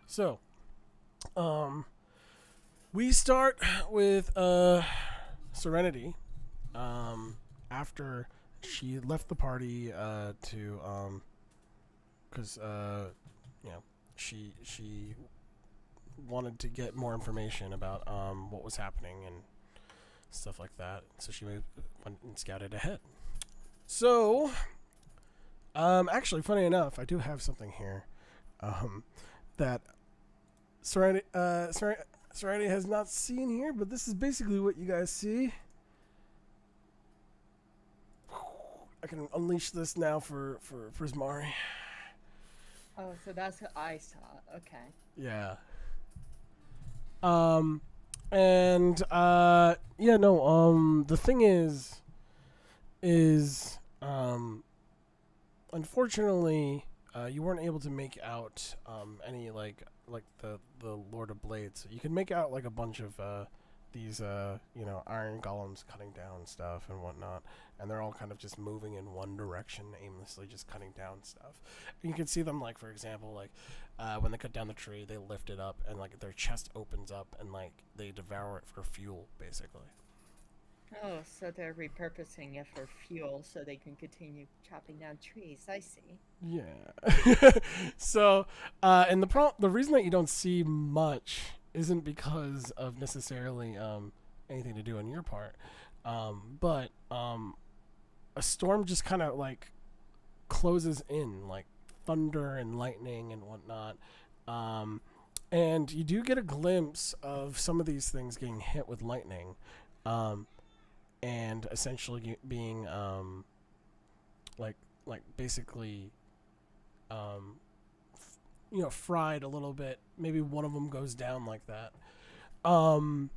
So, um, we start with Serenity. After she left the party to because you know she wanted to get more information about what was happening and stuff like that. So she went and scouted ahead. So, actually, funny enough, I do have something here that Serenity has not seen here, but this is basically what you guys see. I can unleash this now for Prismari. Oh, so that's what I saw. Okay. Yeah. Um, and yeah, no. The thing is unfortunately, you weren't able to make out any like the Lord of Blades. You can make out like a bunch of these iron golems cutting down stuff and whatnot, and they're all kind of just moving in one direction aimlessly, just cutting down stuff. And you can see them, like, for example, like when they cut down the tree, they lift it up and like their chest opens up and like they devour it for fuel, basically. Oh, so they're repurposing it for fuel so they can continue chopping down trees. I see. Yeah. So, and the reason that you don't see much isn't because of necessarily anything to do on your part, but a storm just kind of like closes in, like thunder and lightning and whatnot. Um, and you do get a glimpse of some of these things getting hit with lightning, um, and essentially being like basically um, fried a little bit. Maybe one of them goes down like that. Um,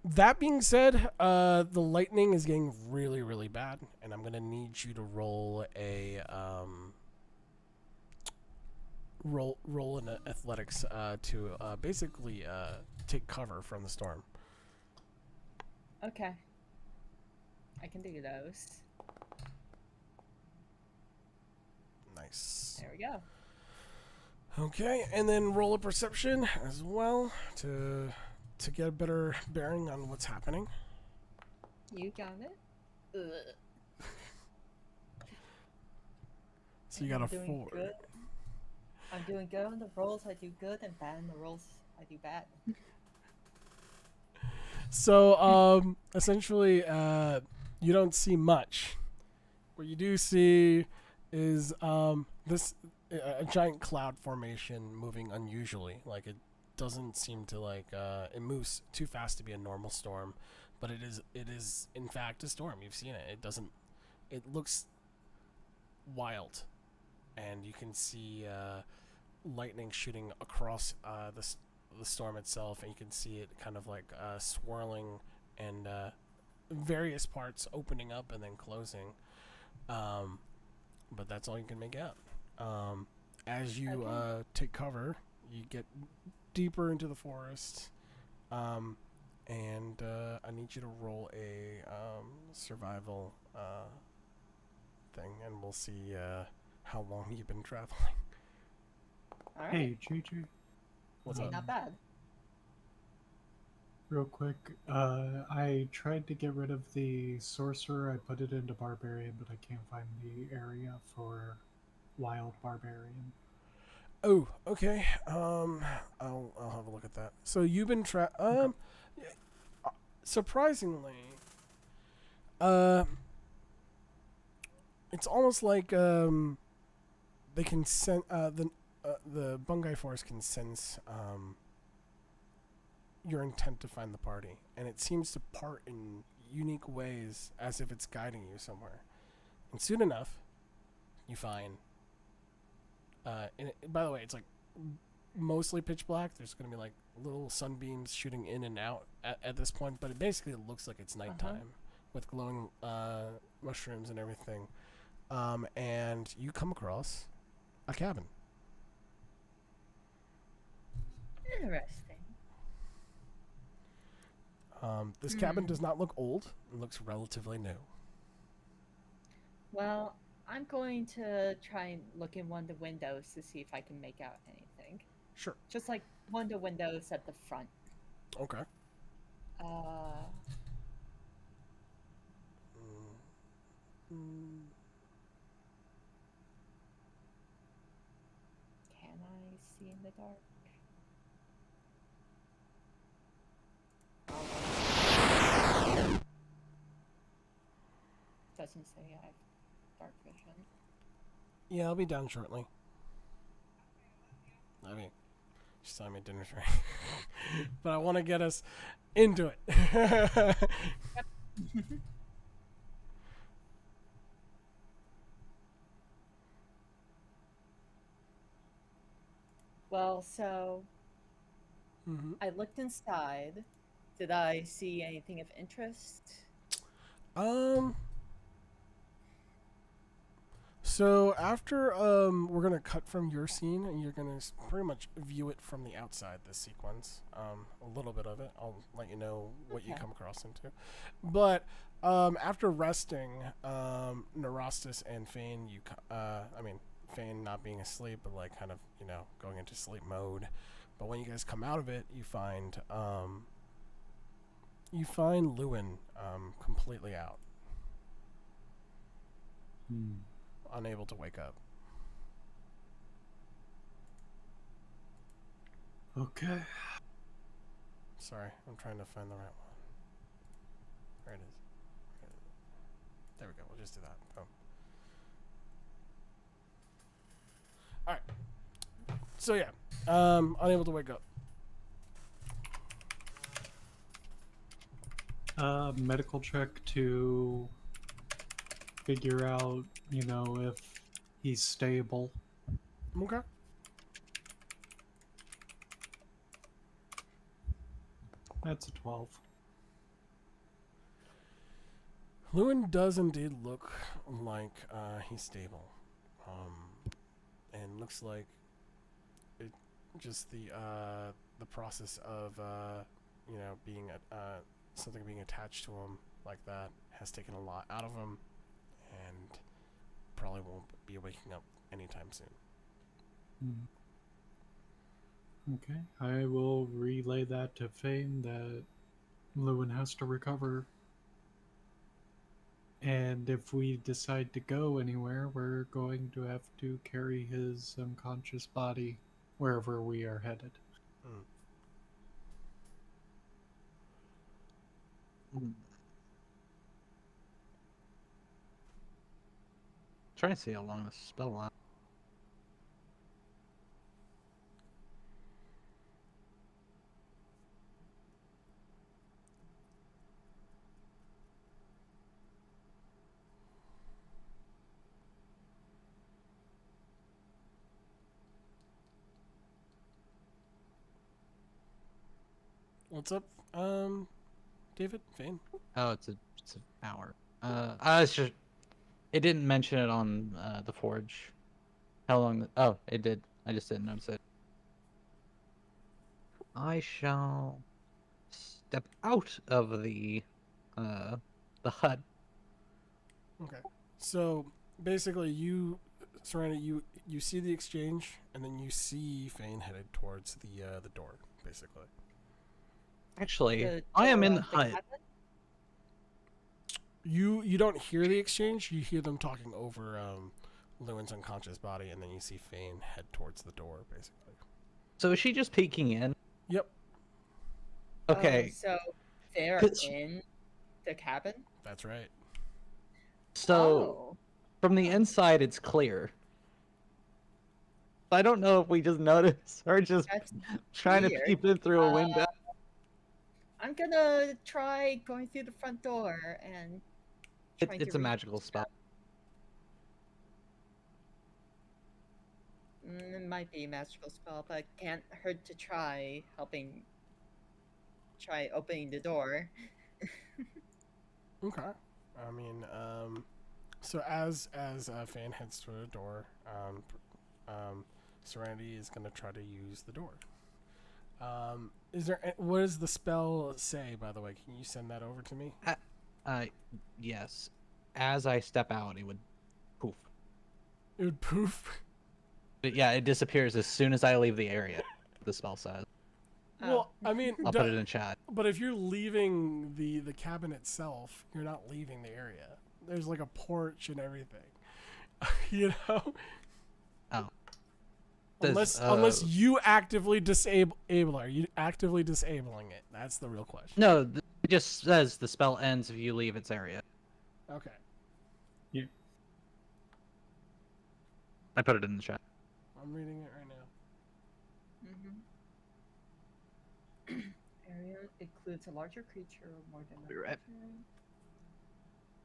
that being said, the lightning is getting really, really bad, and I'm gonna need you to roll a roll in athletics to basically take cover from the storm. Okay. I can do those. Nice. There we go. Okay, and then roll a perception as well to get a better bearing on what's happening. You got it. Ugh. So you And got I'm a doing 4. good. I'm doing good on the rolls. I do good, and bad on the rolls. I do bad. So essentially, you don't see much. What you do see is this a giant cloud formation moving unusually. Like, it doesn't seem to it moves too fast to be a normal storm, but it is in fact a storm. You've seen it. It doesn't. It looks wild, and you can see lightning shooting across the storm itself, and you can see it kind of like swirling and various parts opening up and then closing. Um, but that's all you can make out. As you Okay. take cover, you get deeper into the forest, um, and I need you to roll a survival thing, and we'll see how long you've been traveling. All right. Hey, JJ. What's Hey, up? not bad. Real quick, I tried to get rid of the sorcerer. I put it into barbarian, but I can't find the area for wild barbarian. Oh, okay. I'll have a look at that. So you've been Okay. surprisingly, uh, it's almost like they can sense the Bungai Force can sense your intent to find the party, and it seems to part in unique ways as if it's guiding you somewhere. And soon enough, you find. By the way, it's like mostly pitch black. There's going to be like little sunbeams shooting in and out at this point, but it basically looks like it's Uh huh. nighttime with glowing mushrooms and everything. And you come across a cabin. Interesting. This cabin Hmm. does not look old; it looks relatively new. Well, I'm going to try and look in one of the windows to see if I can make out anything. Sure. Just like one of the windows at the front. Okay. Uh, Mm. can I see in the dark? Doesn't say I have dark vision. Yeah, I'll be down shortly. I mean, she's telling me dinner's ready. But I want to get us into it. Well, so Mm-hmm. I looked inside. Did I see anything of interest? Um. So after we're gonna cut from your scene, and you're gonna pretty much view it from the outside. This sequence, a little bit of it. I'll let you know what you Okay. come across into. But after resting, Nerastus and Fane, I mean, Fane not being asleep, but like kind of going into sleep mode. But when you guys come out of it, you find Lewin completely out, Hmm. unable to wake up. Okay. Sorry, I'm trying to find the right one. There it is. There we go. We'll just do that. Boom. All right. So yeah, unable to wake up. Medical check to figure out, if he's stable. Okay. That's a 12. Lewin does indeed look like he's stable, and looks like it just the process of being something being attached to him like that has taken a lot out of him, and probably won't be waking up anytime soon. Hmm. Okay, I will relay that to Fane that Lewin has to recover. And if we decide to go anywhere, we're going to have to carry his unconscious body wherever we are headed. Mm. Trying to see how long this spell lasts. What's up, David? Fane? Oh, it's an hour. It's just it didn't mention it on the forge. How long? Oh, it did. I just didn't notice it. I shall step out of the hut. Okay. So basically, Serena, you see the exchange, and then you see Fane headed towards the door. Basically, Actually, The I am door in the of hut. cabin? you don't hear the exchange. You hear them talking over Lewin's unconscious body, and then you see Fane head towards the door. Basically. So is she just peeking in? Yep, Okay. So they're 'Cause- in the cabin? that's right. So Oh. from the inside, it's clear. I don't know if we just noticed or just That's trying to weird. peep in through a window. I'm gonna try going through the front door and trying It's to a reach magical spell. It might be a magical spell, but can't hurt to try try opening the door. Okay. I mean, so as Fane heads toward the door, Serenity is gonna try to use the door. What does the spell say? By the way, can you send that over to me? Yes. As I step out, it would poof. It would poof. But yeah, it disappears as soon as I leave the area. The spell says. Well, I mean, I'll put it in chat. but if you're leaving the cabin itself, you're not leaving the area. There's like a porch and everything. You know? Oh. Unless you actively disable it. Are you actively disabling it? That's the real question. No, it just says the spell ends if you leave its area. Okay. I put it in the chat. I'm reading it right now. Area includes a larger creature or more than Be a right. creature.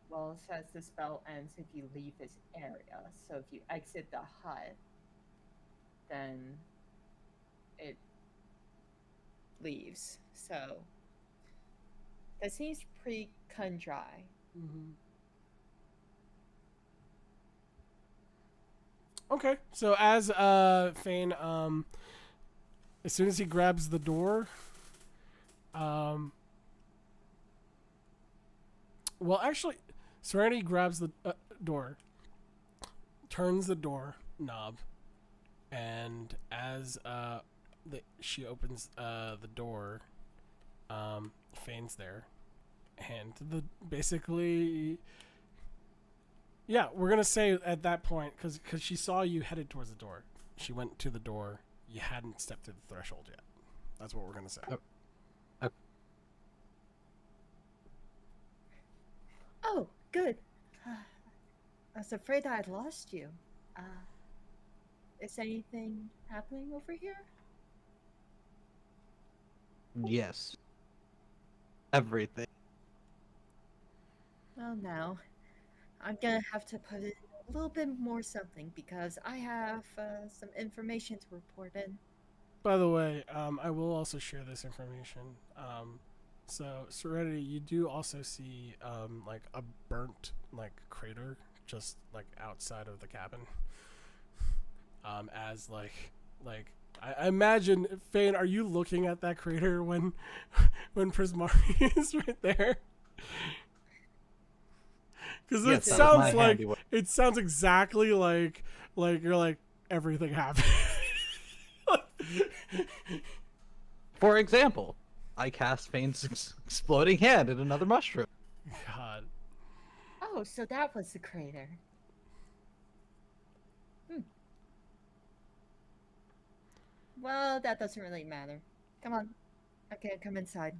Well, it says the spell ends if you leave this area. So if you exit the hut, then it leaves. So that seems pretty cut and dry. Mm-hmm. Okay, so as Fane, as soon as he grabs the door, well, actually, Serenity grabs the door, turns the door knob, and as she opens the door, Fane's there, and basically. Yeah, we're gonna say at that point because she saw you headed towards the door. She went to the door. You hadn't stepped through the threshold yet. That's what we're gonna say. Oh, good. I was afraid I'd lost you. Is anything happening over here? Yes. Everything. Well, now I'm gonna have to put in a little bit more something because I have some information to report in. By the way, I will also share this information. So Serenity, you do also see like a burnt like crater just like outside of the cabin. As I imagine, Fane, are you looking at that crater when Prismari is right there? Because Yes, it that was sounds my like handiwork. it sounds exactly like you're like everything happened. For example, I cast Fane's exploding hand in another mushroom. God. Oh, so that was the crater. Well, that doesn't really matter. Come on. Okay, come inside.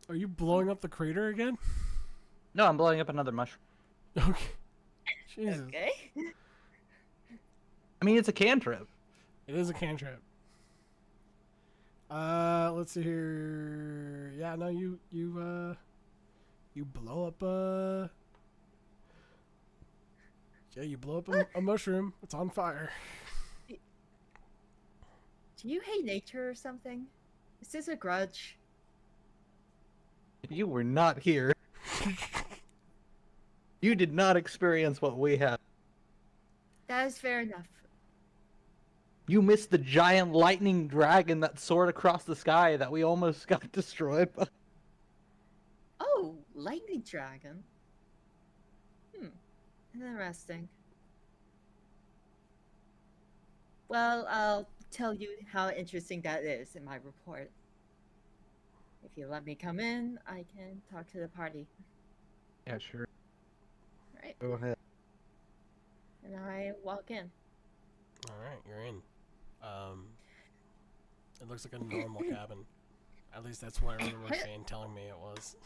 Are you blowing up the crater again? No, I'm blowing up another mushroom. Okay. Jesus. Okay. I mean, it's a cantrip. It is a cantrip. Let's see here. Yeah, no, you blow up yeah, you blow up a mushroom. It's on fire. Do you hate nature or something? Is this a grudge? You were not here. You did not experience what we had. That is fair enough. You missed the giant lightning dragon that soared across the sky that we almost got destroyed by. Oh, lightning dragon. Interesting. Well, I'll tell you how interesting that is in my report. If you let me come in, I can talk to the party. Yeah, sure. Right? Go ahead. And I walk in. All right, you're in. It looks like a normal cabin. At least that's what I remember Fane telling me it was.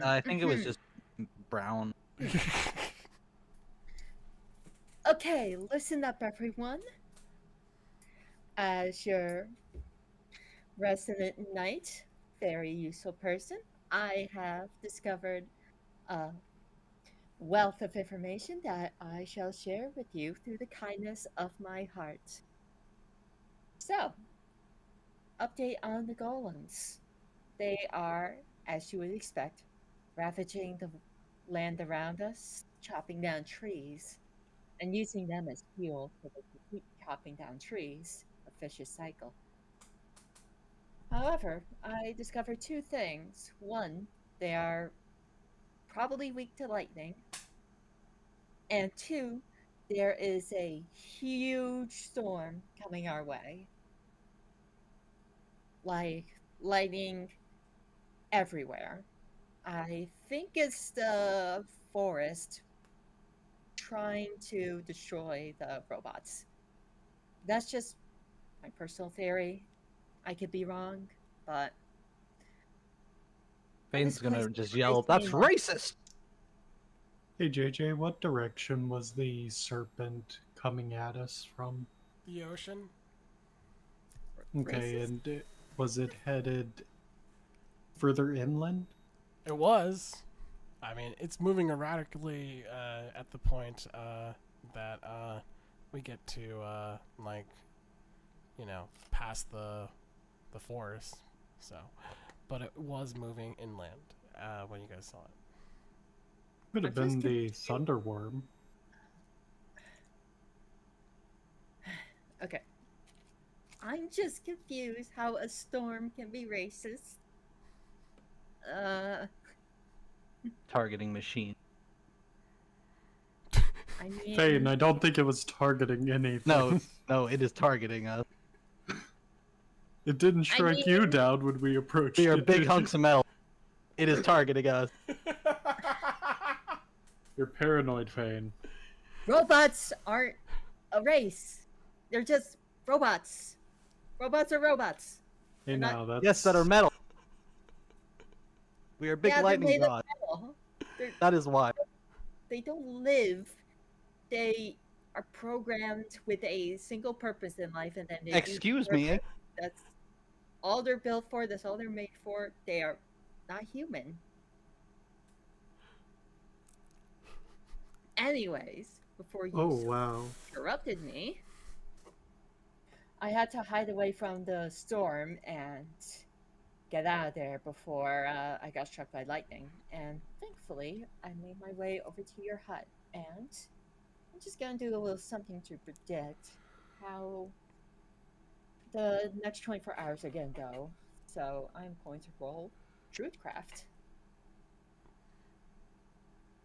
I think it was just brown. Okay, listen up, everyone. As your resident knight, very useful person, I have discovered a wealth of information that I shall share with you through the kindness of my heart. So, update on the golems. They are, as you would expect, ravaging the land around us, chopping down trees, and using them as fuel so they can keep chopping down trees, a vicious cycle. However, I discovered two things. One, they are probably weak to lightning, and two, there is a huge storm coming our way. Like lightning everywhere. I think it's the forest trying to destroy the robots. That's just my personal theory. I could be wrong, but Fane's this place gonna just is yell, racing "That's me. racist!" Hey JJ, what direction was the serpent coming at us from? The ocean. Okay, Racist? and was it headed further inland? It was. I mean, it's moving erratically at the point that we get to like, past the forest. So, but it was moving inland when you guys saw it. Could I'm have been just the confused. thunderworm. Okay. I'm just confused how a storm can be racist. Uh, Targeting machine. I mean, Fane, I don't think it was targeting anything. No, no, it is targeting us. It didn't I strike you mean- down when we approached We are it. big did hunks it? of metal. It is targeting us. You're paranoid, Fane. robots aren't a race. They're just robots. Robots are robots. Hey, They're not- now that's Yes, that are metal. We are big Yeah, they're lightning made of rods. metal. That is why. They don't live. They are programmed with a single purpose in life, and then they do Excuse me. purpose. That's all they're built for. That's all they're made for. They are not human. Anyways, before you Oh wow. interrupted me, I had to hide away from the storm and get out of there before I got struck by lightning. And thankfully, I made my way over to your hut. And I'm just gonna do a little something to predict how the next 24 hours are gonna go. So I'm going to roll Druidcraft.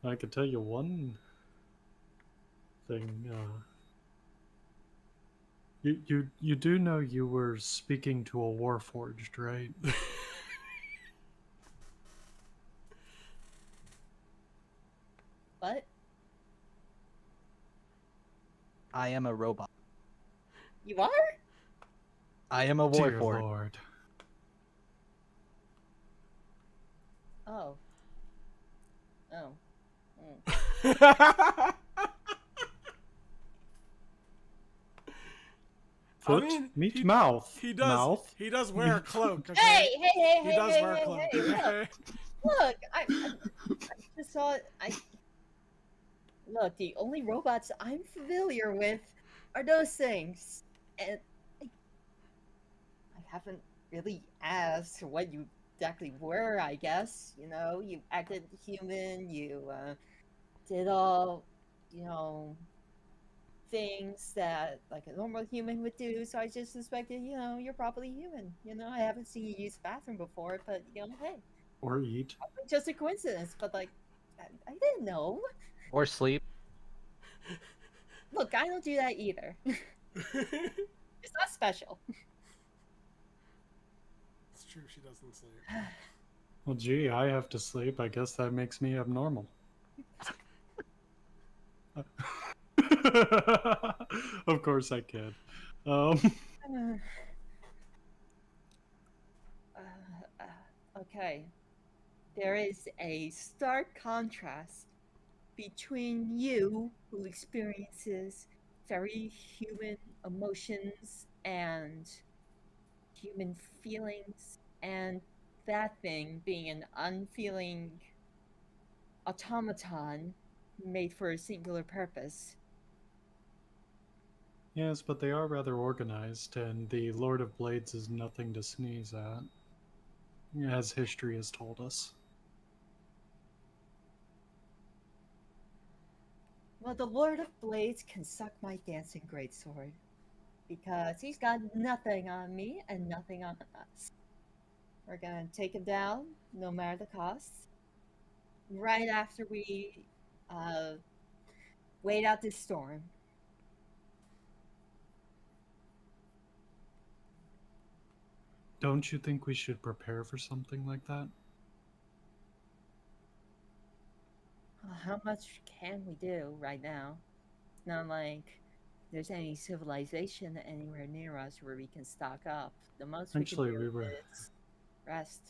I can tell you one thing. You do know you were speaking to a warforged, right? But I am a robot. you are? I am a Dear warforged. Lord. Oh. Oh. Foot, mean, meet he- mouth. He does. Mouth. He does wear a cloak. Okay? Hey, hey, hey, He hey, does hey, wear a hey, cloak. hey, look, Okay? look, I just saw it. Look, the only robots I'm familiar with are those things. And I haven't really asked what you exactly were, I guess. You know, you acted human, you did all, you know, things that like a normal human would do. So I just suspected, you know, you're probably human. You know, I haven't seen you use the bathroom before, but you know, hey, Or eat. just a coincidence. But like, I didn't know. Or sleep. Look, I don't do that either. It's not special. It's true. She doesn't sleep. Well, gee, I have to sleep. I guess that makes me abnormal. Of course I can. Okay. There is a stark contrast between you, who experiences very human emotions and human feelings, and that thing being an unfeeling automaton made for a singular purpose. Yes, but they are rather organized, and the Lord of Blades is nothing to sneeze at, as history has told us. Well, the Lord of Blades can suck my dancing greatsword because he's got nothing on me and nothing on us. We're gonna take him down, no matter the cost. Right after we uh, wait out this storm. Don't you think we should prepare for something like that? How much can we do right now? It's not like there's any civilization anywhere near us where we can stock up. The most we can Actually, do we were. is rest.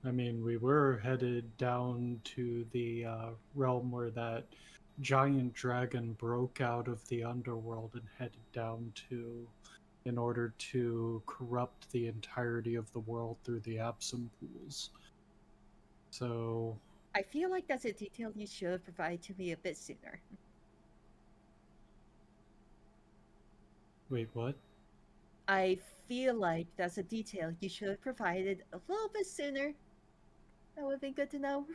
I mean, we were headed down to the realm where that giant dragon broke out of the underworld and headed down to, in order to corrupt the entirety of the world through the Absum pools. So, I feel like that's a detail you should have provided to me a bit sooner. wait, what? I feel like that's a detail you should have provided a little bit sooner. That would be good to know.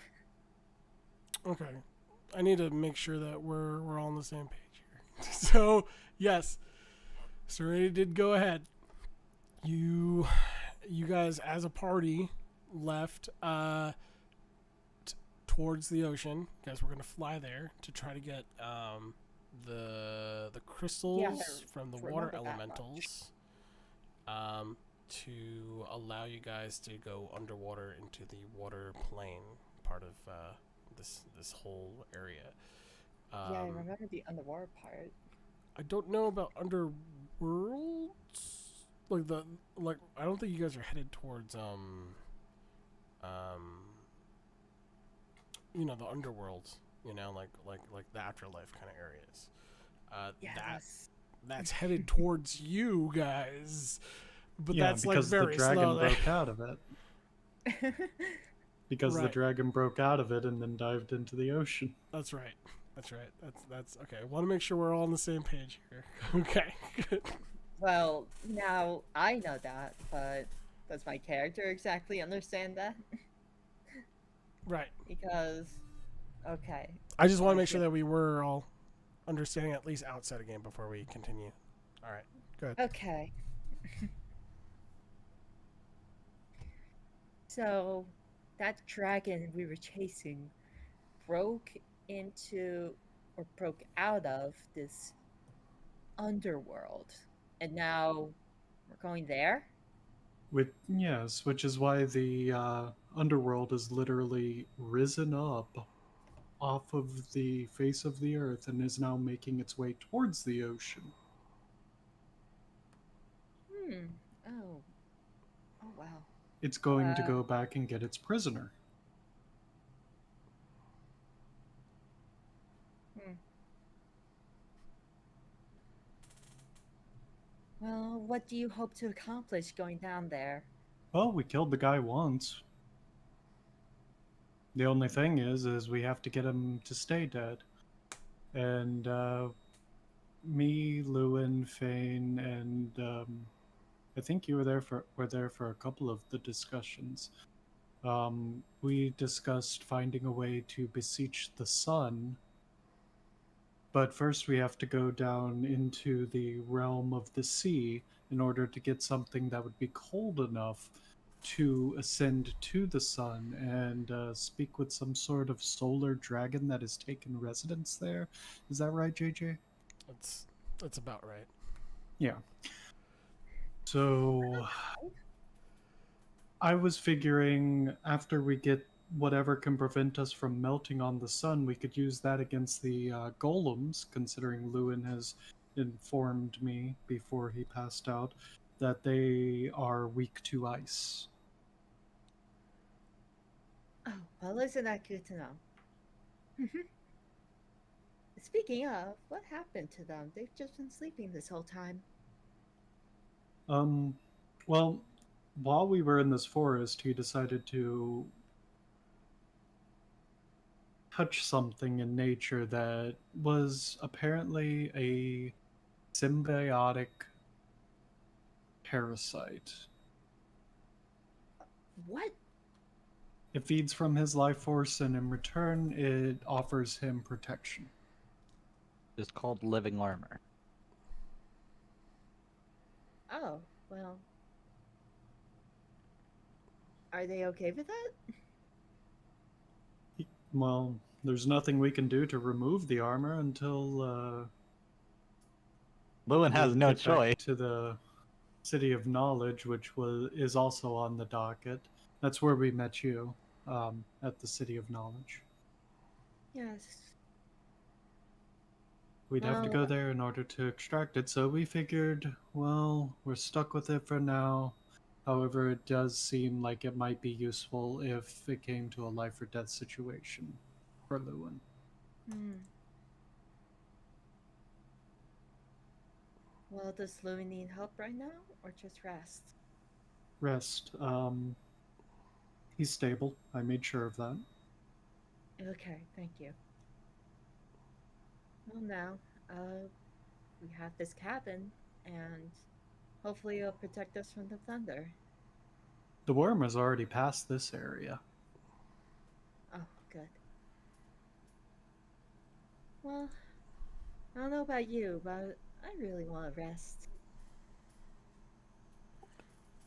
Okay. I need to make sure that we're all on the same page here. So, yes. Serenity did go ahead. You guys as a party left towards the ocean. You guys were going to fly there to try to get the crystals from the water remember that much. elementals to allow you guys to go underwater into the water plane part of this whole area. Yeah, I remember the underwater part. I don't know about underworlds. Like I don't think you guys are headed towards the underworlds. Like the afterlife kind of areas. Yeah, That's headed towards you guys. But Yeah, that's like because the very dragon slow. broke out of it. Because the Right. dragon broke out of it and then dived into the ocean. That's right. That's okay. I want to make sure we're all on the same page here. Okay. Good. Well, now I know that, but does my character exactly understand that? Right. Because, okay. I just want to make sure that we were all understanding at least outside a game before we continue. All right. Good. Okay. So, that dragon we were chasing broke out of this underworld. And now we're going there? Yes, which is why the underworld is literally risen up off of the face of the earth and is now making its way towards the ocean. Oh. Oh, wow. It's going to go back and get its prisoner. Well, what do you hope to accomplish going down there? Well, we killed the guy once. The only thing is we have to get him to stay dead. And me, Lewin, Fane, and I think you were there for a couple of the discussions. We discussed finding a way to beseech the sun. But first we have to go down into the realm of the sea in order to get something that would be cold enough to ascend to the sun and speak with some sort of solar dragon that has taken residence there. Is that right, JJ? That's about right. Yeah. So I was figuring after we get whatever can prevent us from melting on the sun, we could use that against the golems, considering Lewin has informed me before he passed out that they are weak to ice. Oh, well, isn't that good to know? Speaking of, what happened to them? They've just been sleeping this whole time. Well, while we were in this forest, he decided to touch something in nature that was apparently a symbiotic parasite. What? It feeds from his life force, and in return, it offers him protection. It's called living armor. Oh, well, Are they okay with that? Well, there's nothing we can do to remove the armor until Lewin has we no get back choice. to the City of Knowledge, which is also on the docket. That's where we met you, at the City of Knowledge. Yes. We'd have to Well, go there in order to extract it, so we figured, well, we're stuck with it for now. However, it does seem like it might be useful if it came to a life or death situation for Lewin. hmm. Well, does Louis need help right now, or just rest? Rest. He's stable. I made sure of that. Okay, thank you. Well, now, we have this cabin, and hopefully it'll protect us from the thunder. The worm has already passed this area. Oh, good. Well, I don't know about you, but I really want to rest.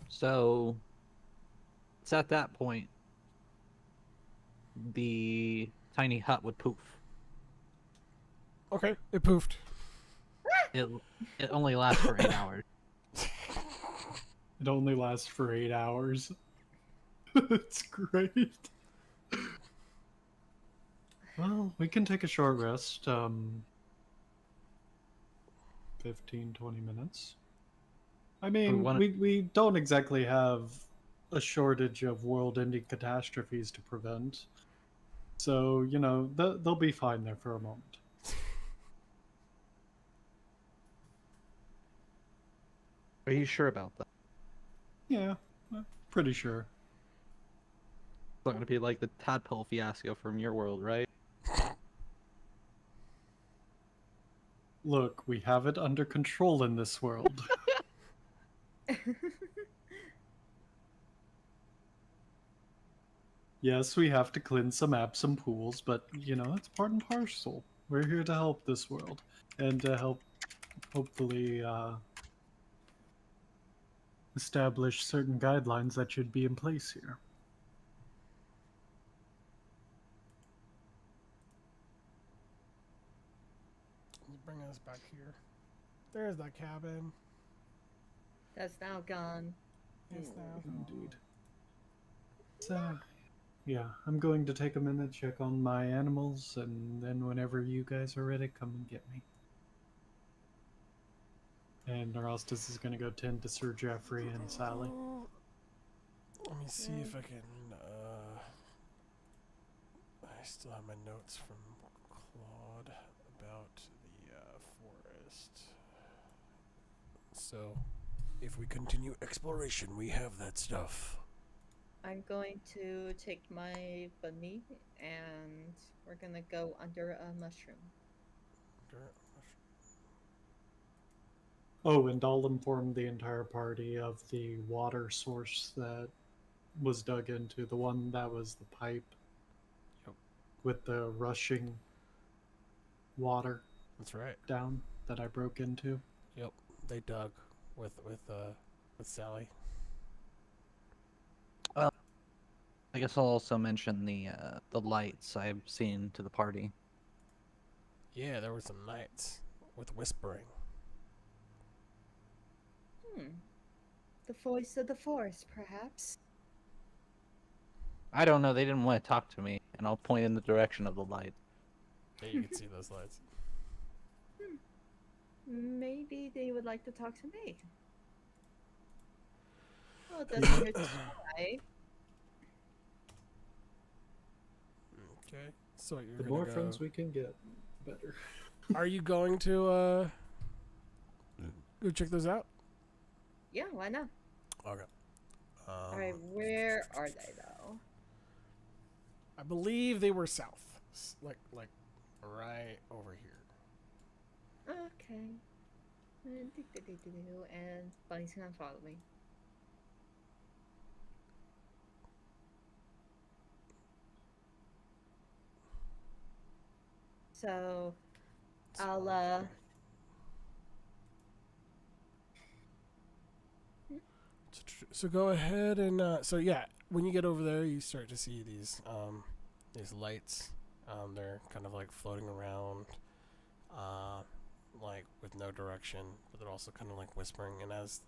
So it's at that point the tiny hut would poof. Okay, it poofed. It it only lasts for 8 hours. It only lasts for 8 hours. It's great. Well, we can take a short rest. 15, 20 minutes. I mean, we don't exactly have a shortage of world-ending catastrophes to prevent. So, you know, they'll be fine there for a moment. Are you sure about that? Yeah, pretty sure. It's not gonna be like the tadpole fiasco from your world, right? Look, we have it under control in this world. Yes, we have to cleanse some Absum pools, but, you know, it's part and parcel. We're here to help this world, and to help, hopefully, establish certain guidelines that should be in place here. Let's bring us back here. There's that cabin. That's now gone. Yes, now. Indeed. So, yeah, I'm going to take a minute, check on my animals, and then whenever you guys are ready, come and get me. And Narostus is going to go tend to Sir Geoffrey and Sally. Let me see if I can. I still have my notes from Claude about the forest. So, if we continue exploration, we have that stuff. I'm going to take my bunny and we're gonna go under a mushroom. Oh, and I'll inform the entire party of the water source that was dug into, the one that was the pipe. Yep. With the rushing water. That's right. Down that I broke into. Yep, they dug with Sally. Well, I guess I'll also mention the lights I've seen to the party. Yeah, there were some nights with whispering. The voice of the forest, perhaps. I don't know. They didn't want to talk to me, and I'll point in the direction of the light. Yeah, you can see those lights. Maybe they would like to talk to me. Well, it doesn't hurt to try. Okay, so you're The gonna more go... friends we can get, the better. Are you going to go check those out? Yeah, why not? Okay. Alright, where are they though? I believe they were south, like right over here. Okay. And Bunny's gonna follow me. So, I'll So go ahead and so yeah, when you get over there, you start to see these lights. They're kind of like floating around, like with no direction, but they're also kind of like whispering. And as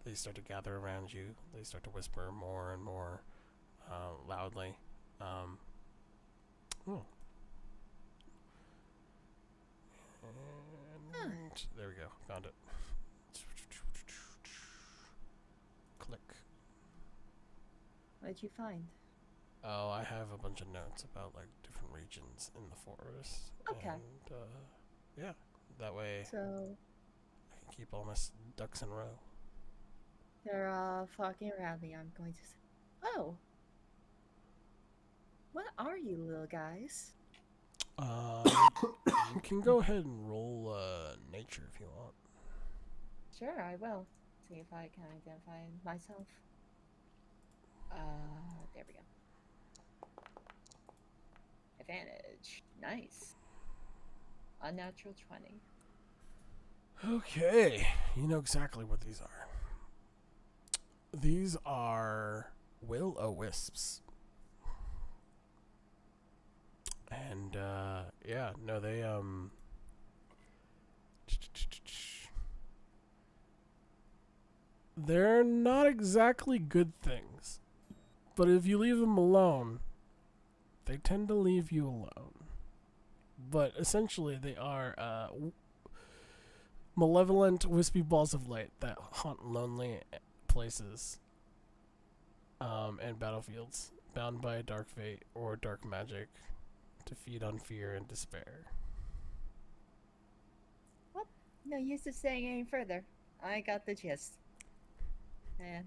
they start to gather around you, they start to whisper more and more loudly. Oh. And there we go. Found it. Click. What did you find? Oh, I have a bunch of notes about like different regions in the forest. Okay. And yeah, that way So I can keep all my ducks in a row. they're flocking around me. I'm going to say, oh, what are you little guys? You can go ahead and roll nature if you want. Sure, I will. See if I can identify myself. There we go. Advantage. Nice. Unnatural 20. Okay, you know exactly what these are. These are will-o-wisps. And yeah, no, they they're not exactly good things. But if you leave them alone, they tend to leave you alone. But essentially they are malevolent wispy balls of light that haunt lonely places and battlefields, bound by a dark fate or dark magic to feed on fear and despair. Well, no use of saying any further. I got the gist. And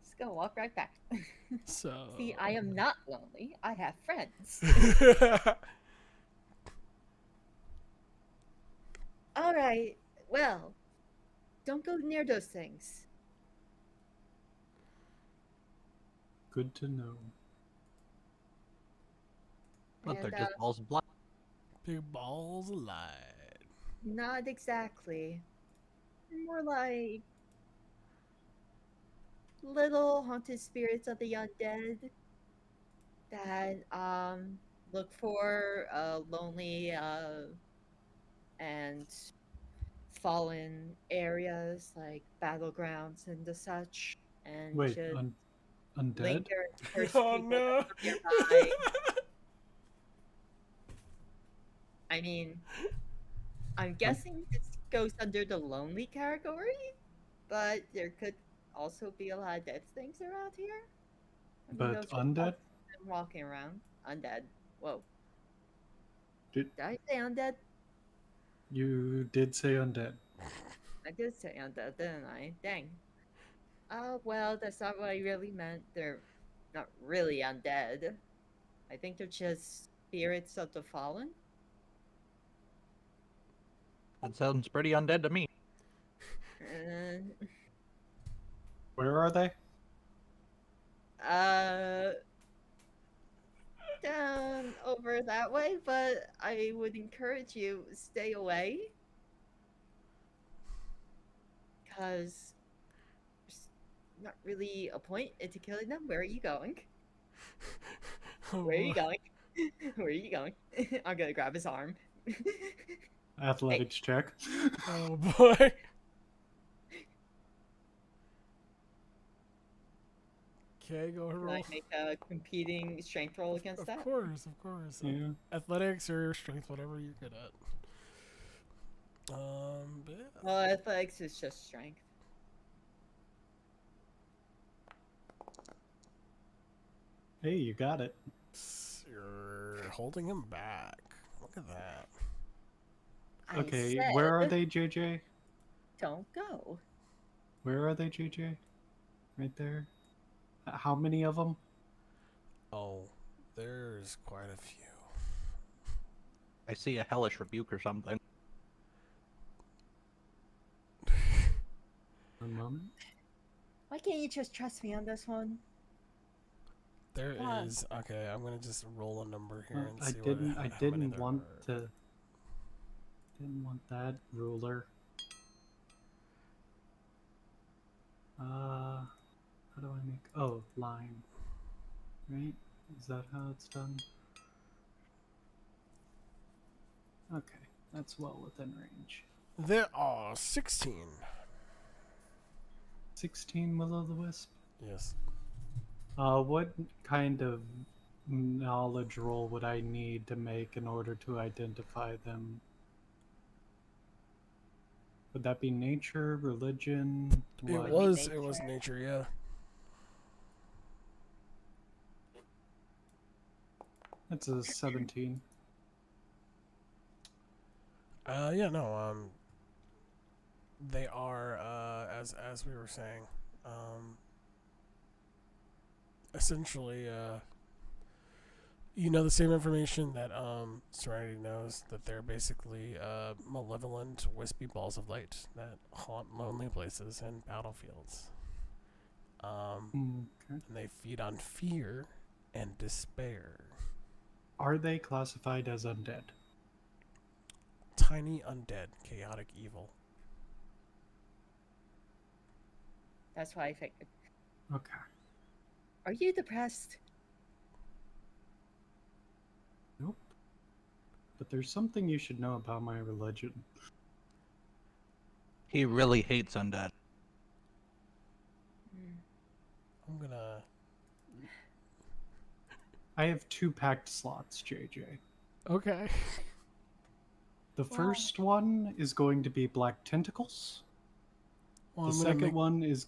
just gonna walk right back. So See, I am not lonely. I have friends. All right. Well, don't go near those things. Good to know. But they're And, just balls of blood. big balls of light. not exactly. More like little haunted spirits of the undead that look for lonely and fallen areas like battlegrounds and the such, and Wait, just undead? linger and curse Oh people no! that come nearby. I mean, I'm guessing this goes under the lonely category, but there could also be a lot of dead things around here. I mean, But those are undead? walking around. Undead. Whoa. Did Did I say undead? you did say undead? I did say undead, didn't I? Dang. Well, that's not what I really meant. They're not really undead. I think they're just spirits of the fallen. That sounds pretty undead to me. And, Where are they? down over that way, but I would encourage you stay away. Because there's not really a point into killing them. Where are you going? Where are you going? Where are you going? I'm gonna grab his arm. Athletics check. Oh boy. Okay, go ahead and Can roll. I make a competing strength roll against Of that? course, of course. Yeah. Athletics or strength, whatever you're good at. But yeah. Well, athletics is just strength. Hey, you got it. You're holding him back. Look at that. I Okay, said, where are they, JJ? Don't go. Where are they, JJ? Right there. How many of them? Oh, there's quite a few. I see a hellish rebuke or something. One moment. Why can't you just trust me on this one? There Come on. is. Okay, I'm gonna just roll a number here and I see didn't. what. I how many didn't there want are. to. Didn't want that ruler. Oh, line. Right? Is that how it's done? Okay, that's well within range. There are 16. 16 will-o'-the-wisp. Yes. What kind of knowledge roll would I need to make in order to identify them? Would that be nature, religion? It What? was nature. nature, yeah. That's a 17. Yeah, no, they are as we were saying, essentially you know the same information that Serenity knows, that they're basically malevolent wispy balls of light that haunt lonely places and battlefields. Okay. And they feed on fear and despair. Are they classified as undead? Tiny undead chaotic evil. That's why I figured. Okay. Are you depressed? Nope. But there's something you should know about my religion. He really hates undead. I'm gonna I have 2 packed slots, JJ. Okay. The Wow. first one is going to be black tentacles. Well, The I'm gonna second make, one is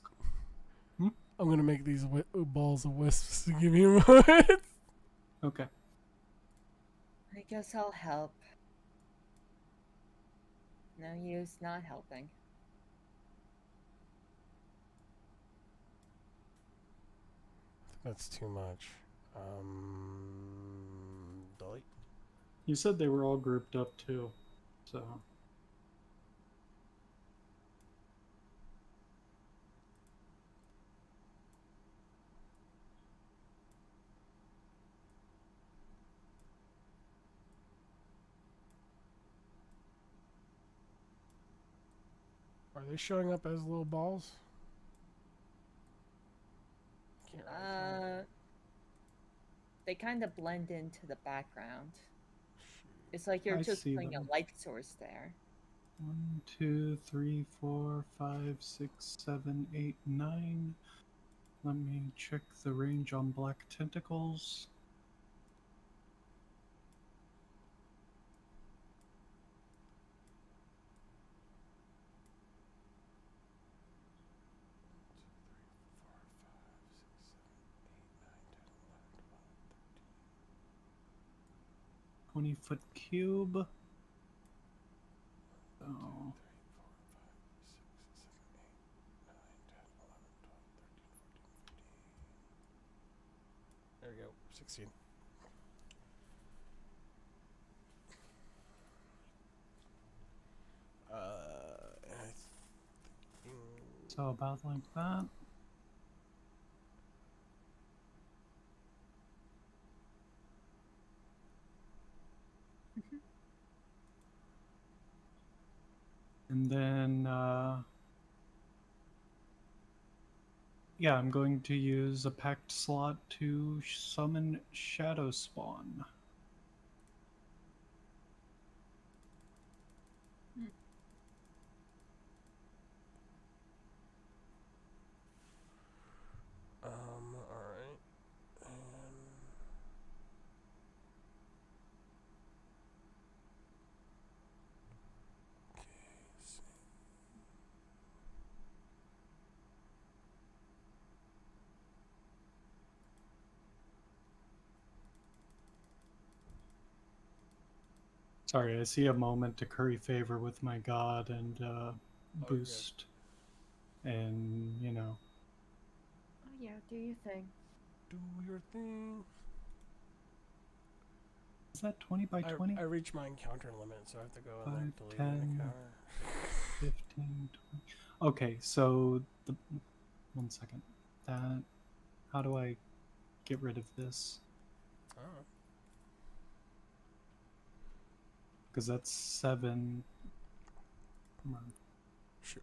I'm gonna make these balls of wisps to give you a moment. okay. I guess I'll help. No use not helping. That's too much. Delete. You said they were all grouped up too, so Are they showing up as little balls? Can't really tell. They kind of blend into the background. It's like you're I just see putting a them. light source there. 1, 2, 3, 4, 5, 6, 7, 8, 9. Let me check the range on black tentacles. Two, 3, 4, 5, 6, 7, 8, 9, 10, 11, 12, 13. 20-foot cube. Oh, 3, 4, 5, 6, 7, 8, 9, 10, 11, 12, 13, 14, 15. There we go. 16. I think... so about like that. And then, yeah, I'm going to use a packed slot to summon Shadow Spawn. Alright. Okay, so Sorry, I see a moment to curry favor with my god and you're good. boost. And, you know. Oh yeah, do your thing. Do your thing. Is that 20 by 20? I reached my encounter limit, so I have to go and 5, like delete 10, an encounter. 15, 20. Okay, so one second. That, how do I get rid of this? Oh. Because that's 7. Come on. Shoot.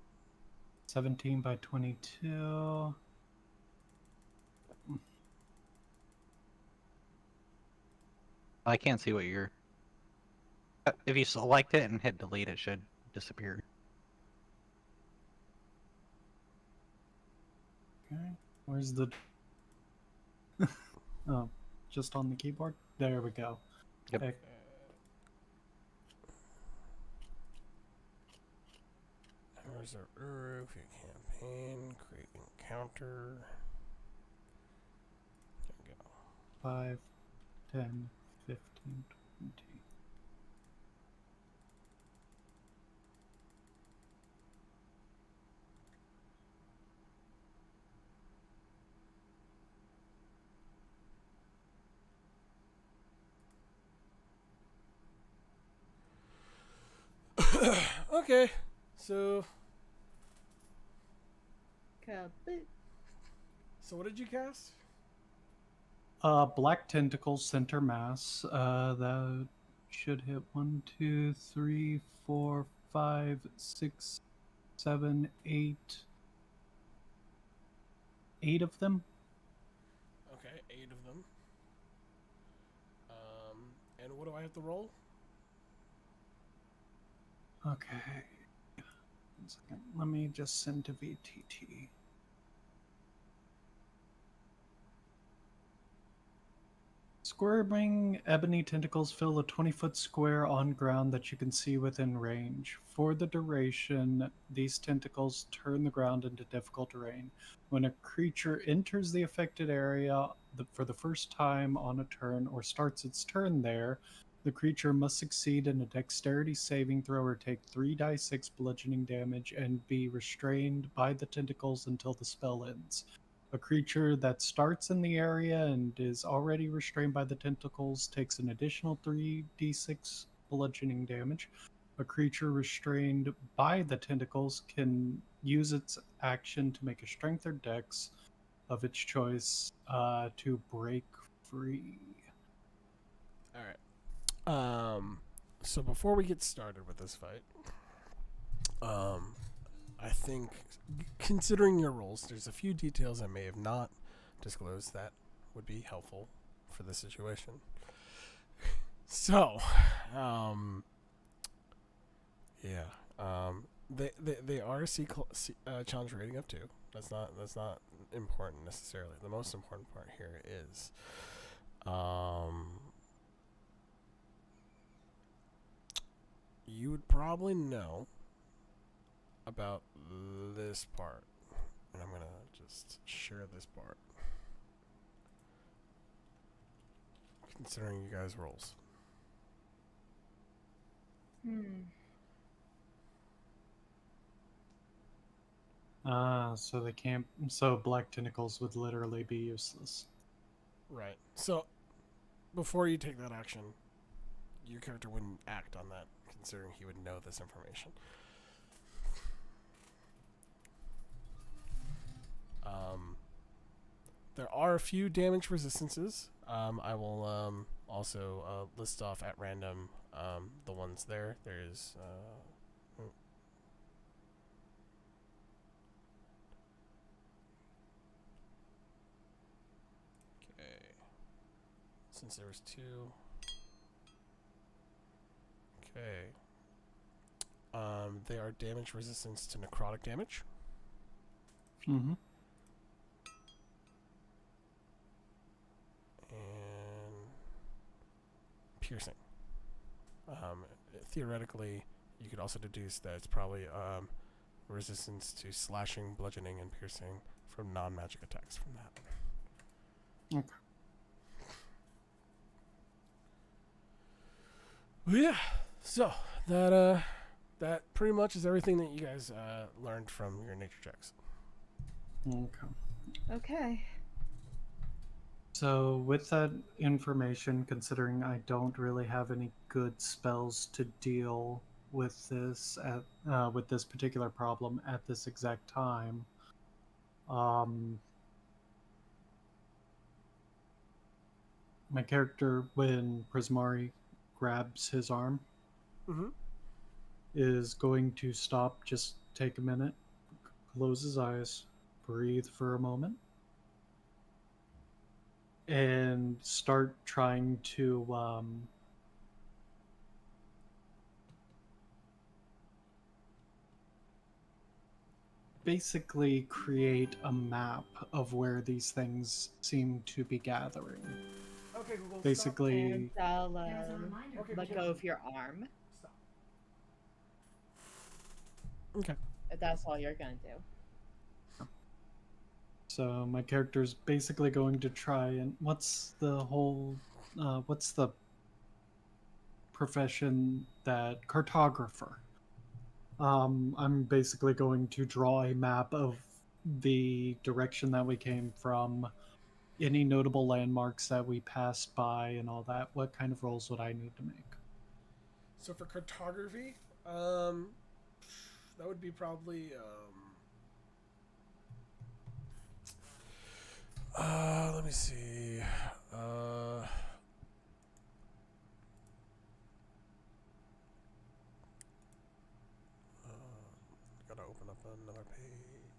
17 by 22. I can't see what you're. If you select it and hit delete, it should disappear. Okay. Where's the? Oh, just on the keyboard. There we go. Yep. Okay. Where's our Uruk? View campaign. Create encounter. There we go. 5, 10, 15, 20. Okay, so Kaboot. what did you cast? Black tentacles center mass. That should hit 1, 2, 3, 4, 5, 6, 7, 8. 8 of them. Okay, 8 of them. And what do I have to roll? Okay. 1 second. Let me just send to VTT. Squirming ebony tentacles fill a 20-foot square on ground that you can see within range. For the duration, these tentacles turn the ground into difficult terrain. When a creature enters the affected area for the first time on a turn or starts its turn there, the creature must succeed in a dexterity saving throw or take 3d6 bludgeoning damage and be restrained by the tentacles until the spell ends. A creature that starts in the area and is already restrained by the tentacles takes an additional 3d6 bludgeoning damage. A creature restrained by the tentacles can use its action to make a strength or dex of its choice to break free. All right. So before we get started with this fight, I think, considering your roles, there's a few details I may have not disclosed that would be helpful for the situation. So, they are challenge rating of 2. That's not important necessarily. The most important part here is, you would probably know about this part, and I'm gonna just share this part, considering you guys' roles. So they can't. So black tentacles would literally be useless. Right. So before you take that action, your character wouldn't act on that, considering he would know this information. There are a few damage resistances. I will also list off at random the ones there. There's okay. Since there was 2. Okay. They are damage resistance to necrotic damage. Mm-hmm. And piercing. Theoretically, you could also deduce that it's probably resistance to slashing, bludgeoning, and piercing from non-magic attacks from that. Okay. Well, yeah. So that pretty much is everything that you guys learned from your nature checks. Okay. Okay. So with that information, considering I don't really have any good spells to deal with this with this particular problem at this exact time, my character, when Prismari grabs his arm, Mm-hmm. is going to stop, just take a minute, close his eyes, breathe for a moment, and start trying to basically create a map of where these things seem to be gathering. Okay, Google. Basically, And I'll Okay, let go of your arm. Stop. Okay. If that's all you're gonna do. so my character's basically going to try and what's the profession that cartographer. I'm basically going to draw a map of the direction that we came from, any notable landmarks that we passed by, and all that. What kind of rolls would I need to make? So for cartography, that would be probably let me see. Gotta open up another page.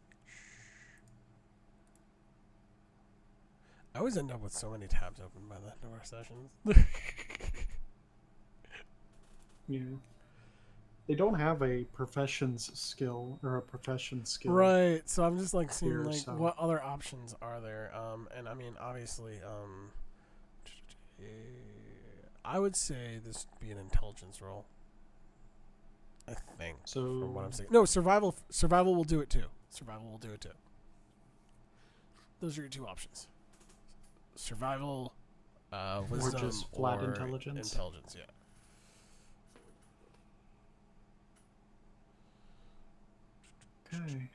I always end up with so many tabs open by the end of our sessions. Yeah. They don't have a professions skill or a profession skill. Right. So I'm just like seeing Here, like so- what other options are there. And I mean obviously I would say this would be an intelligence roll. I think. So From what I'm saying. No, survival will do it too. Survival will do it too. Those are your two options. Survival, wisdom, just flat or intelligence? Intelligence, yeah. okay.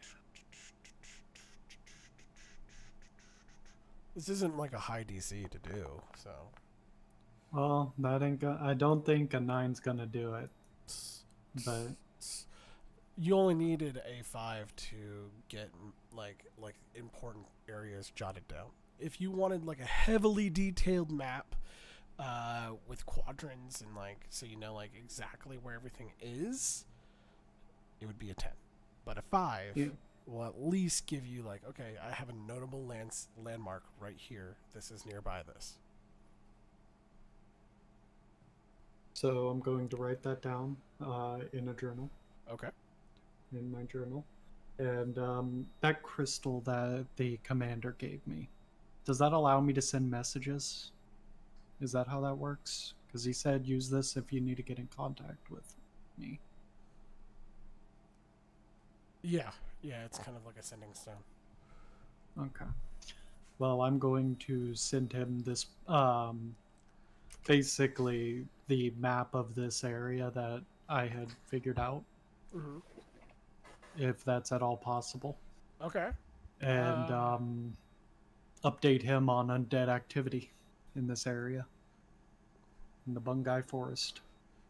This isn't like a high DC to do, so. Well, that ain't I don't think a 9's gonna do it. But You only needed a 5 to get like important areas jotted down. If you wanted like a heavily detailed map with quadrants and like so you know like exactly where everything is, it would be a 10. But a 5 yeah. will at least give you like, okay, I have a notable landmark right here. This is nearby this. So I'm going to write that down in a journal. Okay. In my journal. And that crystal that the commander gave me, does that allow me to send messages? Is that how that works? Because he said use this if you need to get in contact with me. Yeah, it's kind of like a sending stone. Okay. Well, I'm going to send him this, basically the map of this area that I had figured out, Mm-hmm. if that's at all possible. Okay. And update him on undead activity in this area, in the Bungai Forest.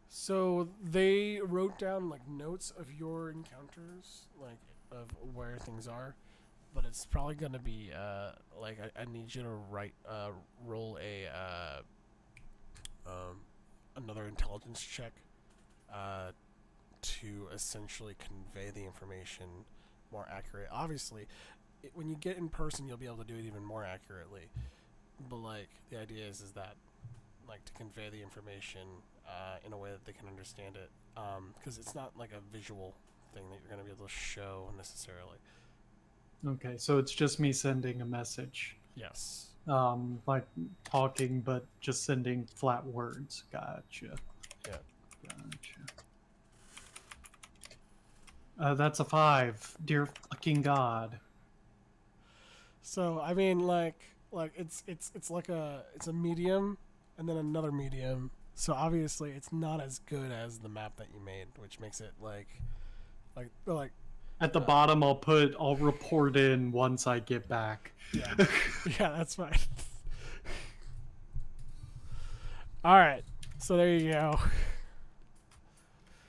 So they wrote down like notes of your encounters, like of where things are, but it's probably gonna be like I need you to roll a another intelligence check to essentially convey the information more accurate. Obviously, when you get in person, you'll be able to do it even more accurately. But like the idea is that like to convey the information in a way that they can understand it, because it's not like a visual thing that you're going to be able to show necessarily. Okay, so it's just me sending a message. Yes. Like talking, but just sending flat words. Gotcha. Yeah. Gotcha. That's a 5. Dear fucking God. So I mean, like it's like it's a medium and then another medium. So obviously it's not as good as the map that you made, which makes it like At the bottom, I'll report in once I get back. yeah. Yeah, that's fine. All right. So there you go.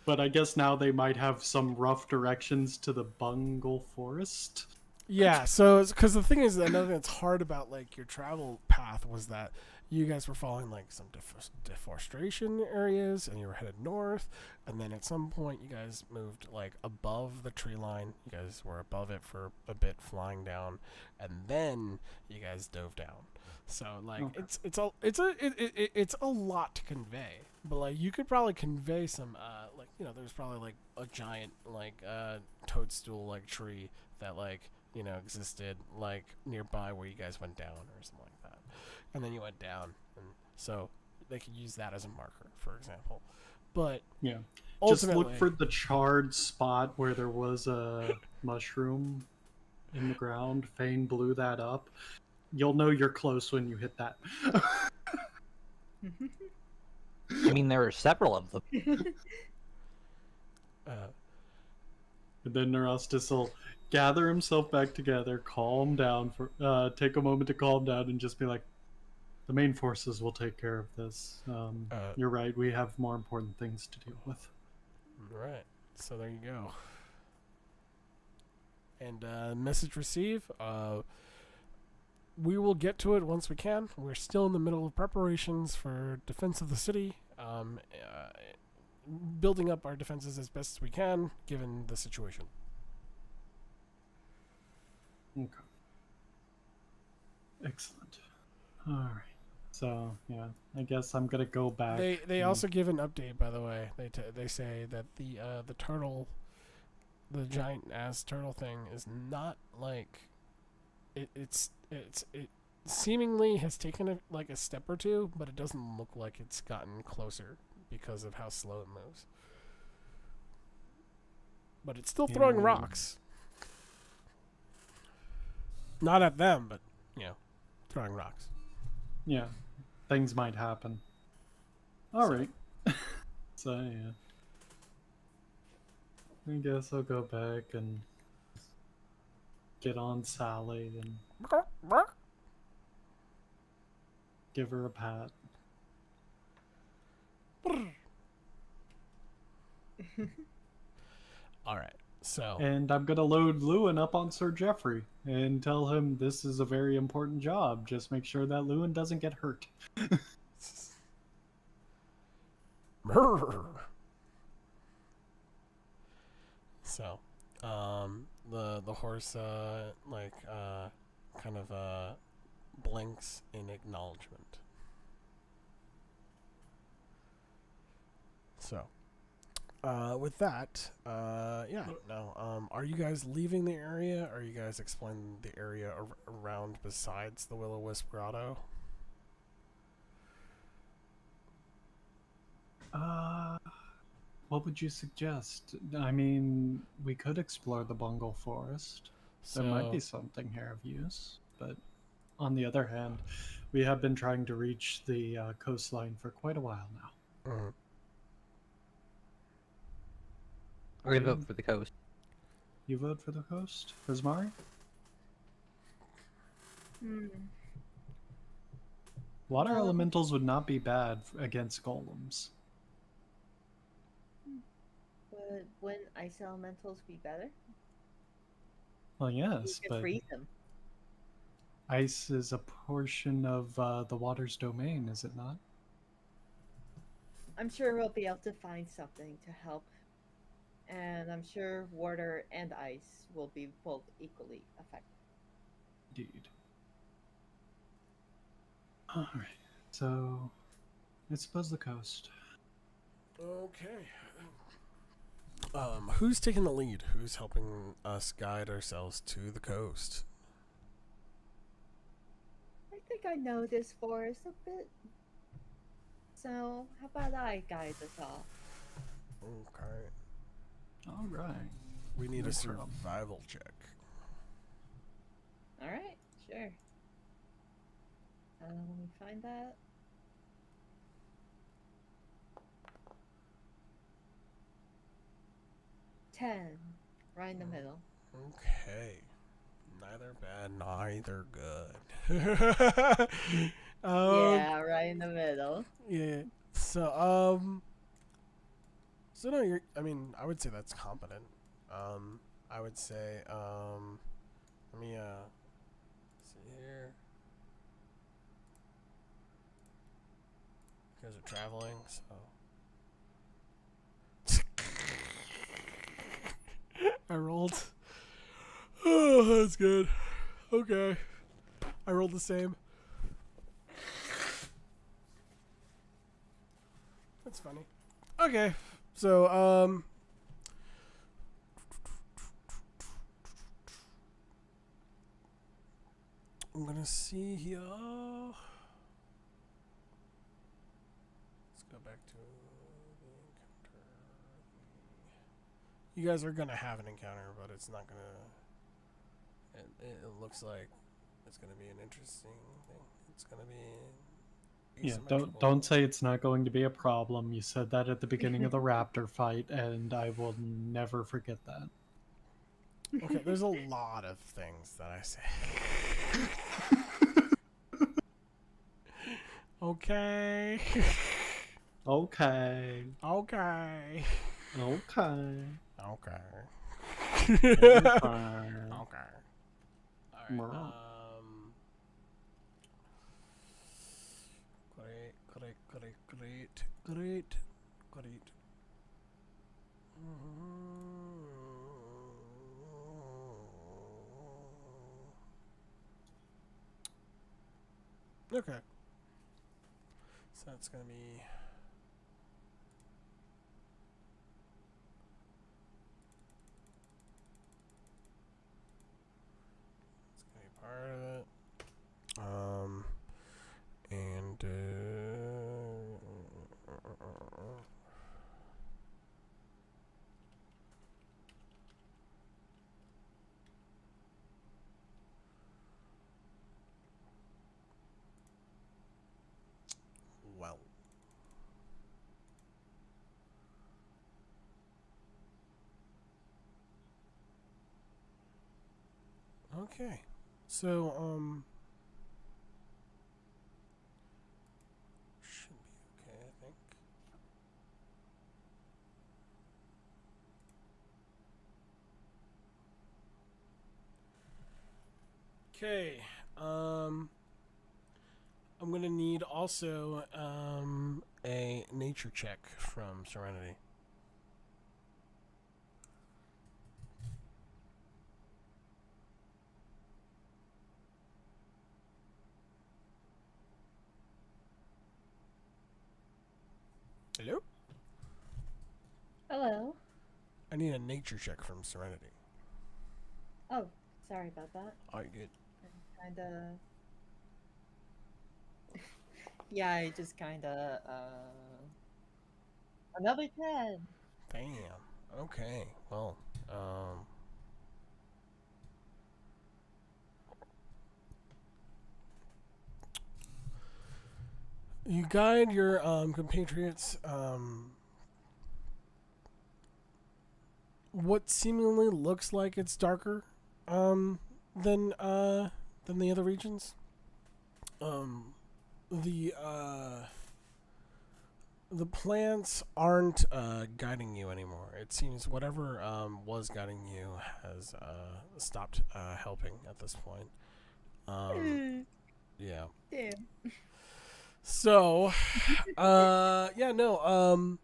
But I guess now they might have some rough directions to the Bungle Forest. Yeah, so because the thing is, another thing that's hard about like your travel path was that you guys were following like some deforestation areas, and you were headed north. And then at some point, you guys moved like above the tree line. You guys were above it for a bit, flying down, and then you guys dove down. So like Okay. it's a lot to convey, but like you could probably convey some like there's probably like a giant like toadstool like tree that like existed like nearby where you guys went down or something like that, and then you went down, and so they could use that as a marker, for example. But Yeah. Just ultimately, look for the charred spot where there was a mushroom in the ground. Fane blew that up. You'll know you're close when you hit that. I mean, there are several of them. And then Neurostis will gather himself back together, calm down take a moment to calm down, and just be like, "The main forces will take care of this. You're right. We have more important things to deal with." right. So there you go. And message receive. We will get to it once we can. We're still in the middle of preparations for defense of the city. Building up our defenses as best as we can, given the situation. Okay. Excellent. All right. So yeah, I guess I'm gonna go back. They also give an update, by the way. They say that the turtle, the giant ass turtle thing, is not like it seemingly has taken a step or two, but it doesn't look like it's gotten closer because of how slow it moves. But it's still throwing Yeah. rocks. Not at them, but throwing rocks. Yeah, things might happen. All right. So yeah, I guess I'll go back and get on Sally and give her a pat. All right. So And I'm gonna load Lewin up on Sir Geoffrey and tell him this is a very important job. Just make sure that Lewin doesn't get hurt. So, the horse kind of blinks in acknowledgement. So, with that, yeah. Now, are you guys leaving the area? Or are you guys exploring the area around besides the Will-O-Wisp Grotto? What would you suggest? I mean, we could explore the Bungle Forest. So, There might be something here of use, but on the other hand, we have been trying to reach the coastline for quite a while now. mhm. We're gonna vote for the coast. You vote for the coast, Prismari? Water Well- elementals would not be bad against golems. Would wouldn't ice elementals be better? Well, You yes, could but freeze them. ice is a portion of the water's domain, is it not? I'm sure we'll be able to find something to help. And I'm sure water and ice will be both equally effective. Indeed. All right. So, I suppose the coast. Okay. Who's taking the lead? Who's helping us guide ourselves to the coast? I think I know this forest a bit. So, how about I guide us all? Okay. All right. We need No a problem. survival check. Alright, sure. Let me find that. Ten. Right in the middle. Okay. Neither bad, neither good. Yeah, right in the middle. Yeah. So no, I mean, I would say that's competent. I would say, let me, see here. guys are traveling, so. I rolled. Oh, that's good. Okay. I rolled the same. That's funny. Okay. So, I'm gonna see here. Let's go back to the encounter. You guys are gonna have an encounter, but it's not gonna. It looks like it's gonna be an interesting thing. It's gonna be. Yeah, asymmetrical. don't say it's not going to be a problem. You said that at the beginning of the raptor fight, and I will never forget that. Okay, there's a lot of things that I say. Okay. Okay. Okay. Okay. Okay. Okay. Okay. Alright. Great. Okay. So that's gonna be. It's gonna be part of it. And well. Okay. So should be okay, I think. Okay. I'm gonna need also a nature check from Serenity. Hello? Hello. I need a nature check from Serenity. Oh, sorry about that. Alright, good. Kinda. Yeah, I just kinda. Another 10. Damn. Okay. Well, you guide your compatriots what seemingly looks like it's darker than the other regions. The the plants aren't guiding you anymore. It seems whatever was guiding you has stopped helping at this point. Yeah. Damn. So, yeah, no,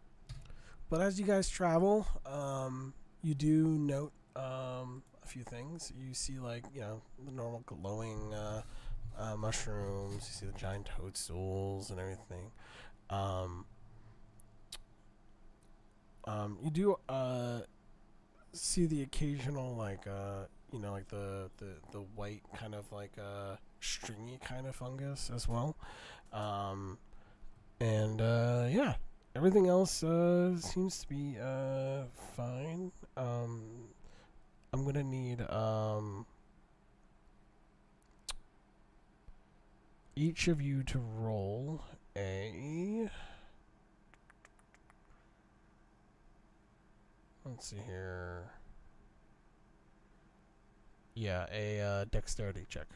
but as you guys travel, you do note a few things. You see, like, you know, the normal glowing mushrooms. You see the giant toadstools and everything. You do see the occasional, like, you know, like the white kind of like stringy kind of fungus as well. And yeah, everything else seems to be fine. I'm gonna need each of you to roll a. Let's see here. Yeah, a dexterity check.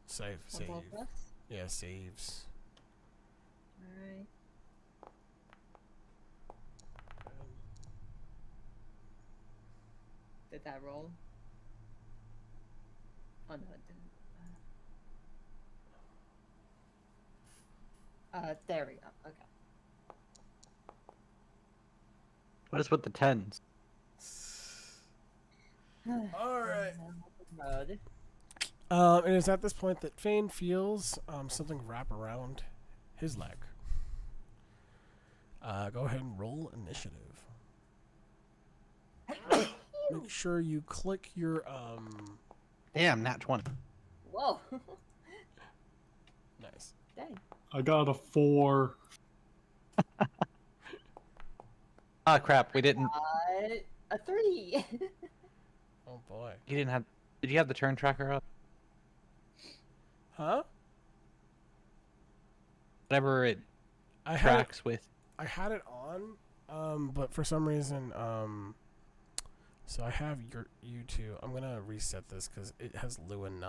Save. On both of us? Yeah, saves. Alright. Did that roll? Oh no, it didn't. There we go. Okay. What is with the tens? All right. Mode. It is at this point that Fane feels something wrap around his leg. Go ahead and roll initiative. Make sure you click your Damn, nat 20. Whoa. nice. Dang. I got a 4. Ah, crap. We didn't. A 3. Oh boy. You didn't have. Did you have the turn tracker up? Huh? Whatever it I had it, tracks with. I had it on, but for some reason, so I have you two. I'm gonna reset this because it has Lewin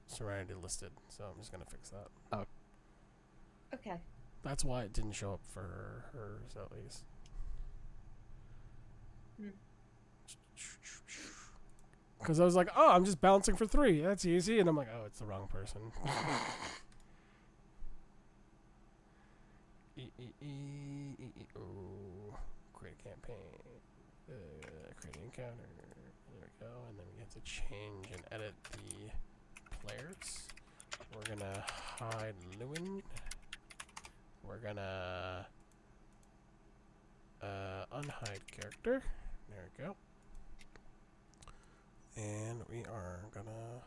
Serenity listed. So I'm just gonna fix that. Oh. Okay. That's why it didn't show up for hers at least. Because I was like, oh, I'm just bouncing for 3. That's easy. And I'm like, oh, it's the wrong person. Create a campaign. Create an encounter. There we go. And then we have to change and edit the players. We're going to hide Lewin. We're going to unhide character. There we go. And we are gonna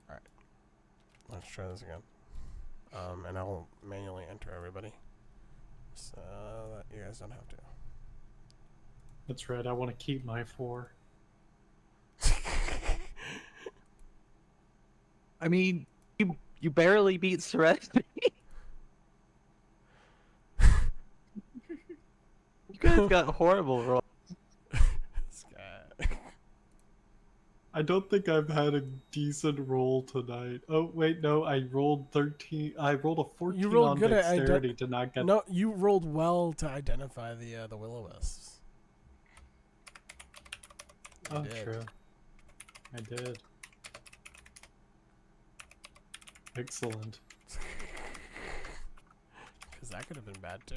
Alright. Let's try this again. And I'll manually enter everybody. So that you guys don't have to. That's right. I want to keep my 4. I mean, you barely beat Serenity. You guys got horrible rolls. This guy. I don't think I've had a decent roll tonight. Oh wait, no, I rolled 13. I rolled a 14 You rolled on good at dexterity to not get. No, you rolled well to identify the will-o-wisps. You Oh, did. true. I did. Excellent. Because that could have been bad too.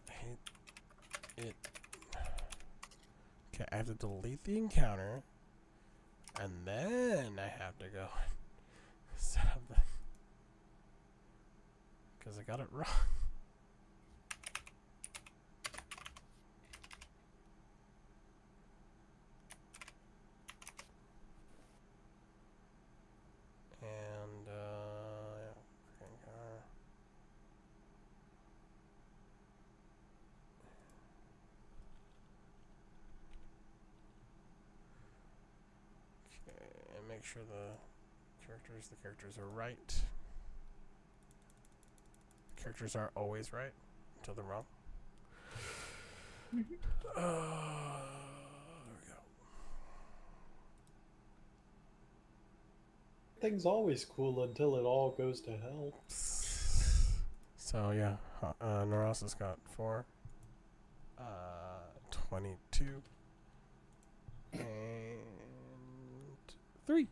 Jesus, I hate it. Okay, I have to delete the encounter, and then I have to go set up the. Because I got it wrong. And yeah, encounter. Okay, and make sure the characters are right. Characters are always right until they're wrong. There we go. Things always cool until it all goes to hell. So yeah, Narasa's got 4, 22, and 3.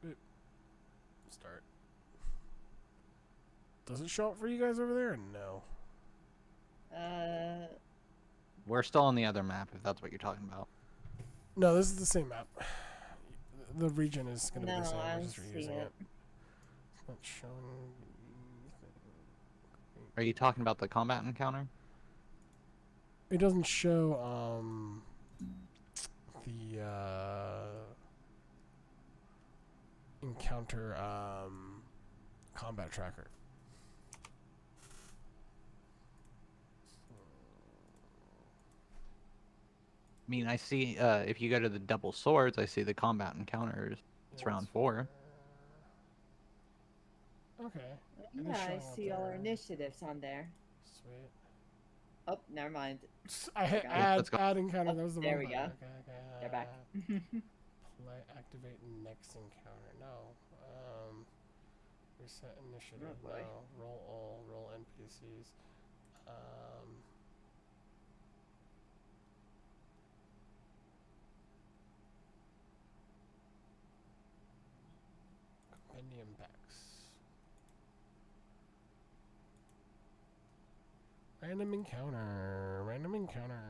Boop. Start. Does it show up for you guys over there? Or no. We're still on the other map, if that's what you're talking about. No, this is the same map. The region is going to be No, the same. I We're just see reusing it. it. It's not showing. Are you talking about the combat encounter? It doesn't show the encounter combat tracker. I mean, I see, if you go to the double swords, I see the combat encounters. It's round 4. Okay. It is Yeah, I showing up see all our there. initiatives on there. Sweet. Oh, never mind. I hit Okay. add Let's go. add encounter. Oh, That was the there wrong we button. go. Okay. They're back. Play activate next encounter. No. Reset initiative. Oh, boy. No. Roll all. Roll NPCs. Compendium packs. Random encounter. Random encounter.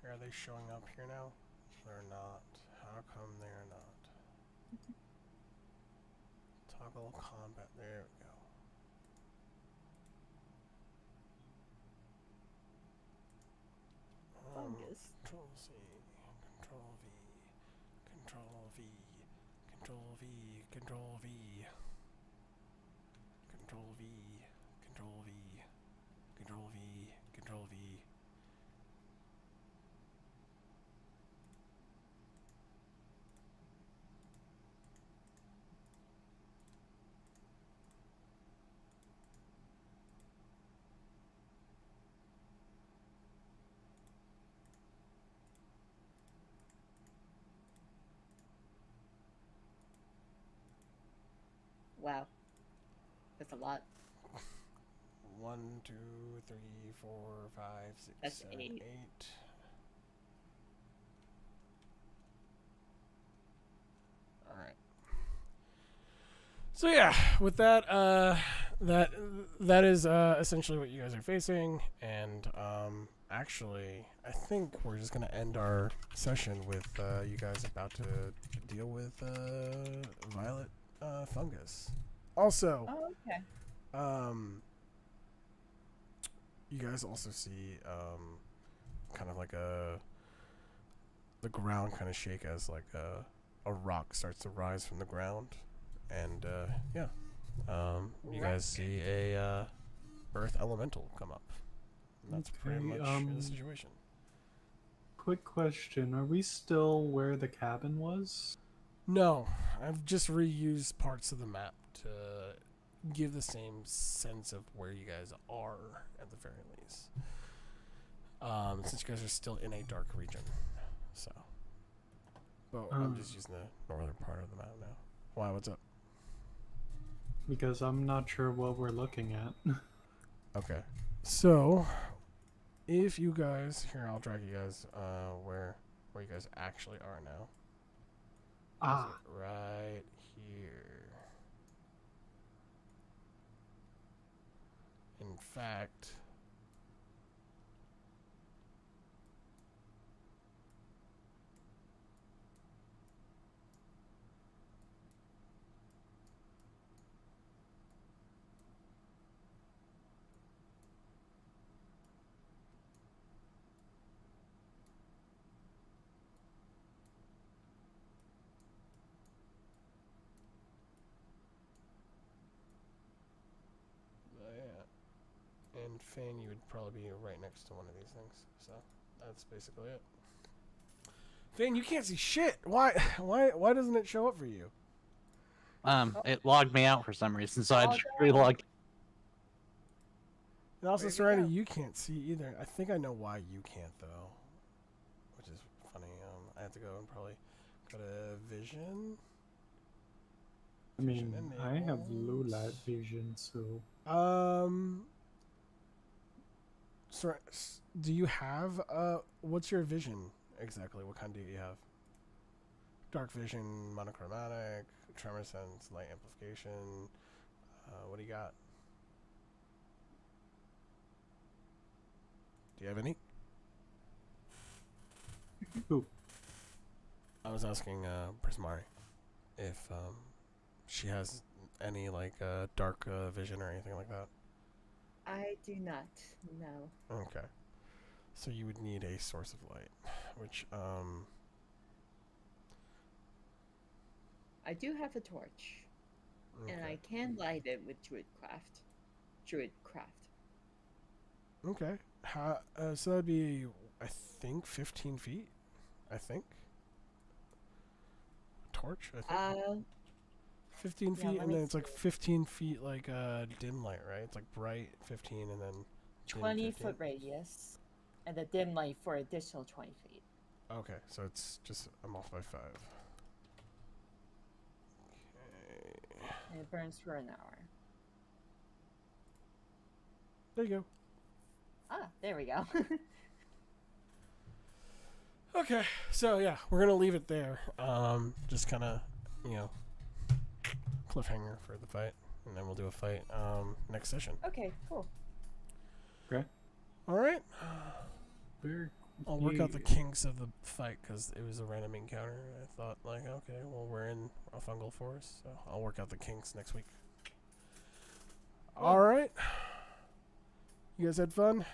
Are they showing up here now? They're not. How come they're not? Toggle combat. There we go. Fungus. Control C. Control V. Control V. Control V. Control V. Control V. Control V. Control V. Control V. Wow. That's a lot. 1, 2, 3, 4, 5, 6, That's 7, 8. 8. All right. So yeah, with that, that is essentially what you guys are facing, and actually, I think we're just gonna end our session with you guys about to deal with violet fungus. Also, Oh, okay. you guys also see kind of like the ground kind of shake as like a rock starts to rise from the ground, and yeah, you guys see a earth elemental come up. And that's pretty Okay, much the situation. Quick question: are we still where the cabin was? No, I've just reused parts of the map to give the same sense of where you guys are at the very least. Since you guys are still in a dark region, so. But I'm just using the northern part of the map now. Why? What's up? Because I'm not sure what we're looking at. Okay. So, if you guys here, I'll drag you guys where you guys actually are now. Ah, Is it right here. In fact, yeah. And Fane, you would probably be right next to one of these things. So that's basically it. Fane, you can't see shit. Why doesn't it show up for you? It logged me out for some reason, so I Oh, just no. relogged. And also, Where'd we Serenity, go? you can't see either. I think I know why you can't though, which is funny. I have to go and probably go to Vision. I mean, Vision I have low enables. light vision, so Do you have what's your vision exactly? What kind do you have? Dark vision, monochromatic, tremor sense, light amplification. What do you got? Do you have any? Who? I was asking Prismari if she has any like dark vision or anything like that. I do not. No. Okay. So you would need a source of light, which I do have a torch, and okay. I can light it with Druidcraft. Okay. So that'd be, I think, 15 feet I think. Torch, I think. 15 yeah, feet, let and me then it's like see. 15 feet like dim light, right? It's like bright 15 and then dim 20 15. foot radius, and the dim light for additional 20 feet. Okay, so it's just, I'm off by 5. Okay. And it burns for an hour. There you go. Ah, there we go. Okay, so yeah, we're gonna leave it there. Just kind of, you know, cliffhanger for the fight, and then we'll do a fight next session. Okay, cool. Okay. All right. Very. I'll work out the kinks of the fight because it was a random encounter. I thought like, okay, well we're in a fungal forest, so I'll work out the kinks next week. All right. You guys had fun.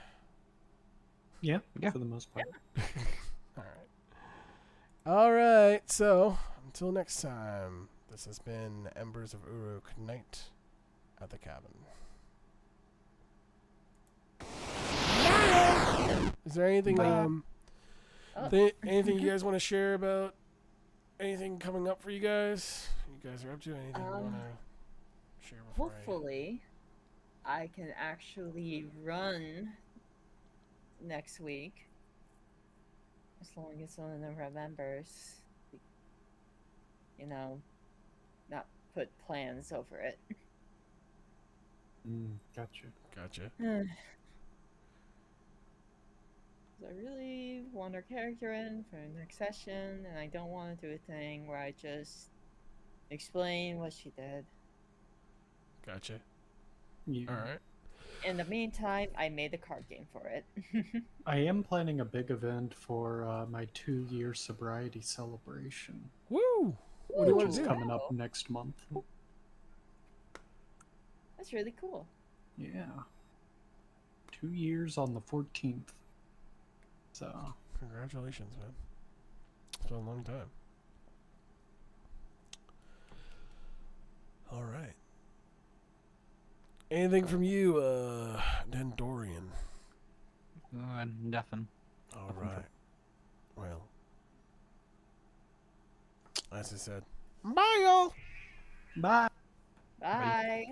Yeah, Yeah. for the most part. All right. All right. So until next time, this has been Embers of Uruk, Night at the Cabin. Is there anything anything you guys want to share about anything coming up for you guys? You guys are up to anything you want to share before Hopefully, I can actually run next week. As long as one of them remembers, you know, not put plans over it. Gotcha. Gotcha. I really want her character in for the next session, and I don't want to do a thing where I just explain what she did. Gotcha. Yeah. All right. In the meantime, I made a card game for it. I am planning a big event for my 2-year sobriety celebration. Woo! What do you Which want is to do? coming up next month. That's really cool. Yeah. 2 years on the 14th. So. Congratulations, man. It's been a long time. All right. Anything from you, Dendorian? Nothing. All right. Well, as I said, bye, y'all. Bye. Bye.